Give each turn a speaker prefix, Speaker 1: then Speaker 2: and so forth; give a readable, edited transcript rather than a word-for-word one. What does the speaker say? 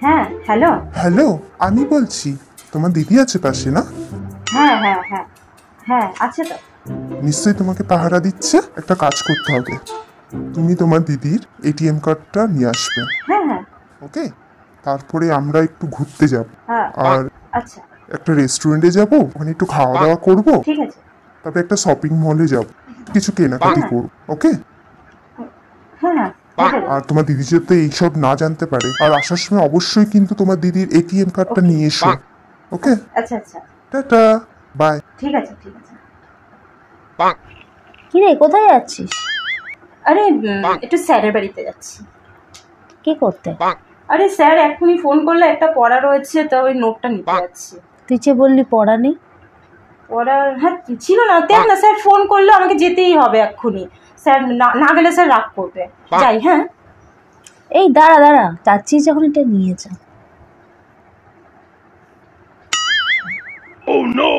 Speaker 1: হ্যাঁ, hello.
Speaker 2: Hello, আমি বলছি তোমার দিদি আছে পাশে না?
Speaker 1: হ্যাঁ হ্যাঁ হ্যাঁ, হ্যাঁ আছে তো।
Speaker 2: নিশ্চয়ই তোমাকে পাহারা দিচ্ছে। একটা কাজ করতে হবে, তুমি তোমার দিদির এটিএম কার্ডটা নিয়ে আসবে।
Speaker 1: হ্যাঁ হ্যাঁ
Speaker 2: ওকে, তারপরে আমরা একটু ঘুরতে যাব,
Speaker 1: হ্যাঁ।
Speaker 2: আর
Speaker 1: আচ্ছা,
Speaker 2: একটা রেস্টুরেন্টে যাব, ওখানে একটু খাওয়া দাওয়া করব,
Speaker 1: ঠিক আছে।
Speaker 2: তারপরে একটা শপিং মলে যাব, কিছু কেনাকাটি
Speaker 1: হ্যাঁ
Speaker 2: করব। ওকে,
Speaker 1: হ্যাঁ হ্যাঁ, হয়ে যাবে।
Speaker 2: আর তোমার দিদি যাতে এইসব না জানতে পারে, আর আসার সময় অবশ্যই কিন্তু তোমার দিদির এটিএম কার্ডটা
Speaker 1: ওকে।
Speaker 2: নিয়ে এসো। ওকে,
Speaker 1: আচ্ছা আচ্ছা,
Speaker 2: টাটা, বাই।
Speaker 1: ঠিক আছে ঠিক আছে।
Speaker 3: কি রে, কোথায় যাচ্ছিস?
Speaker 1: আরে একটু স্যারের বাড়িতে যাচ্ছি।
Speaker 3: কি করতে?
Speaker 1: আরে স্যার এখনই ফোন করলে, একটা পড়া রয়েছে, তো ওই নোটটা নিতে যাচ্ছি।
Speaker 3: তুই যে বললি পড়া নেই।
Speaker 1: পড়া, হ্যাঁ ছিল না, দেখ না স্যার ফোন করলে আমাকে যেতেই হবে এক্ষুনি। স্যার না গেলে স্যার রাগ করবে। যাই, হ্যাঁ।
Speaker 3: এই দাঁড়া দাঁড়া, যাচ্ছিস যখন এটা নিয়ে যা।
Speaker 4: Oh no!